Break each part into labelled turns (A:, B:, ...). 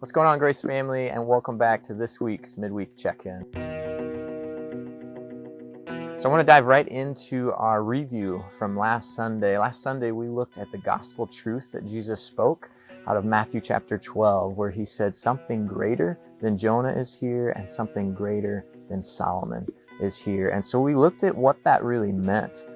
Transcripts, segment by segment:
A: What's going on, Grace family, and welcome back to this week's midweek check-in. So I want to dive right into our review from last Sunday. Last Sunday, we looked at the gospel truth that Jesus spoke out of Matthew chapter 12, where he said something greater than Jonah is here and something greater than Solomon is here. And so we looked at what that really meant.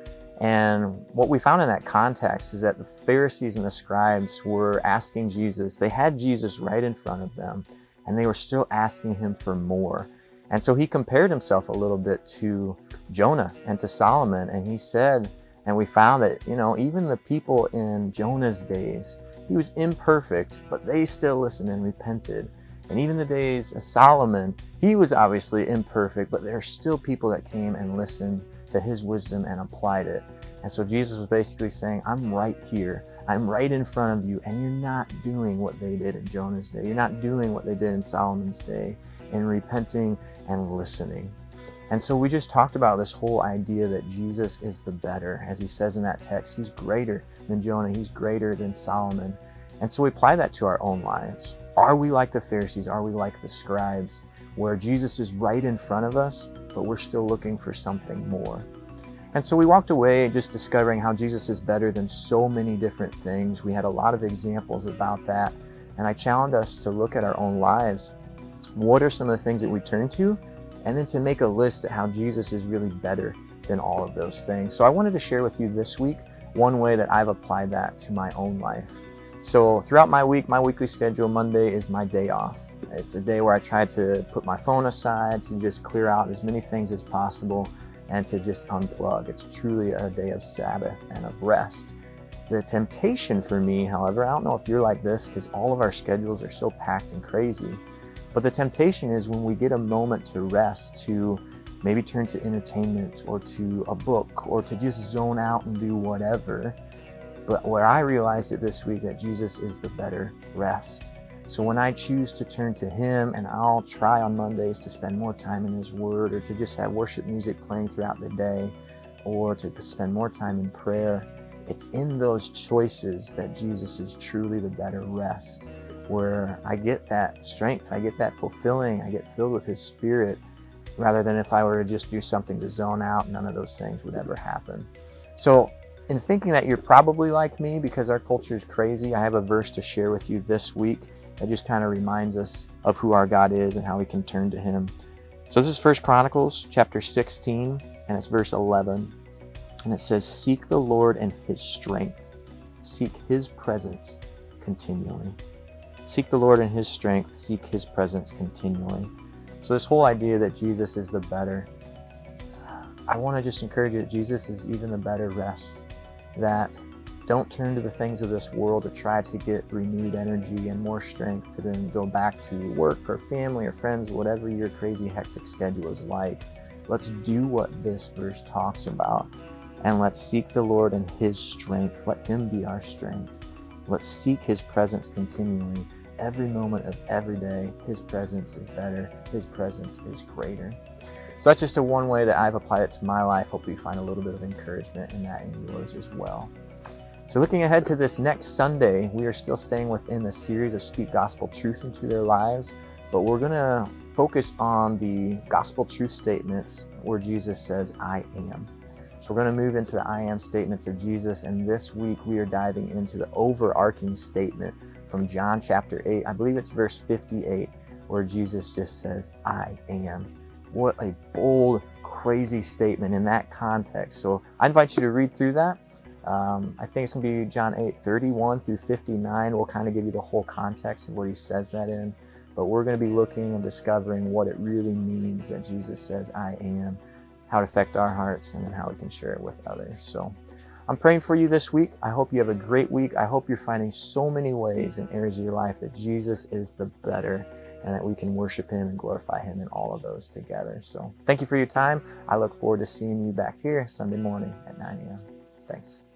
A: And what we found in that context is that the Pharisees and the scribes were asking Jesus. They had Jesus right in front of them, and they were still asking him for more. And so he compared himself a little bit to Jonah and to Solomon. And he said, and we found that, even the people in Jonah's days, he was imperfect, but they still listened and repented. And even the days of Solomon, he was obviously imperfect, but there are still people that came and listened to his wisdom and applied it. And so Jesus was basically saying, I'm right here. I'm right in front of you, and you're not doing what they did in Jonah's day. You're not doing what they did in Solomon's day in repenting and listening. And so we just talked about this whole idea that Jesus is the better. As he says in that text, he's greater than Jonah. He's greater than Solomon. And so we apply that to our own lives. Are we like the Pharisees? Are we like the scribes, where Jesus is right in front of us, but we're still looking for something more? And so we walked away just discovering how Jesus is better than so many different things. We had a lot of examples about that. And I challenged us to look at our own lives. What are some of the things that we turn to? And then to make a list of how Jesus is really better than all of those things. So I wanted to share with you this week one way that I've applied that to my own life. So throughout my week, my weekly schedule, Monday is my day off. It's a day where I try to put my phone aside, to just clear out as many things as possible, and to just unplug. It's truly a day of Sabbath and of rest. The temptation for me, however, I don't know if you're like this, because all of our schedules are so packed and crazy, but the temptation is when we get a moment to rest, to maybe turn to entertainment or to a book or to just zone out and do whatever. But where I realized it this week that Jesus is the better rest. So when I choose to turn to him, and I'll try on Mondays to spend more time in his word, or to just have worship music playing throughout the day, or to spend more time in prayer, it's in those choices that Jesus is truly the better rest, where I get that strength, I get that fulfilling, I get filled with his spirit, rather than if I were to just do something to zone out, none of those things would ever happen. So in thinking that you're probably like me, because our culture is crazy, I have a verse to share with you this week that just kind of reminds us of who our God is and how we can turn to him. So this is 1 Chronicles chapter 16, and it's verse 11. And it says, "Seek the Lord and his strength. Seek his presence continually." Seek the Lord and his strength. Seek his presence continually. So this whole idea that Jesus is the better, I want to just encourage you that Jesus is even the better rest. That don't turn to the things of this world to try to get renewed energy and more strength to then go back to work or family or friends, whatever your crazy hectic schedule is like. Let's do what this verse talks about, and let's seek the Lord and his strength. Let him be our strength. Let's seek his presence continually. Every moment of every day, his presence is better. His presence is greater. So that's just one way that I've applied it to my life. Hope you find a little bit of encouragement in that in yours as well. So looking ahead to this next Sunday, we are still staying within the series of Speak Gospel Truth into Their Lives, but we're going to focus on the gospel truth statements where Jesus says, I am. So we're going to move into the I am statements of Jesus, and this week we are diving into the overarching statement from John chapter 8. I believe it's verse 58, where Jesus just says, I am. What a bold, crazy statement in that context. So I invite you to read through that. I think it's going to be John 8:31 through 59. We'll kind of give you the whole context of where he says that in. But we're going to be looking and discovering what it really means that Jesus says, I am, how it affects our hearts, and then how we can share it with others. So I'm praying for you this week. I hope you have a great week. I hope you're finding so many ways in areas of your life that Jesus is the better, and that we can worship him and glorify him in all of those together. So thank you for your time. I look forward to seeing you back here Sunday morning at 9 a.m. Thanks.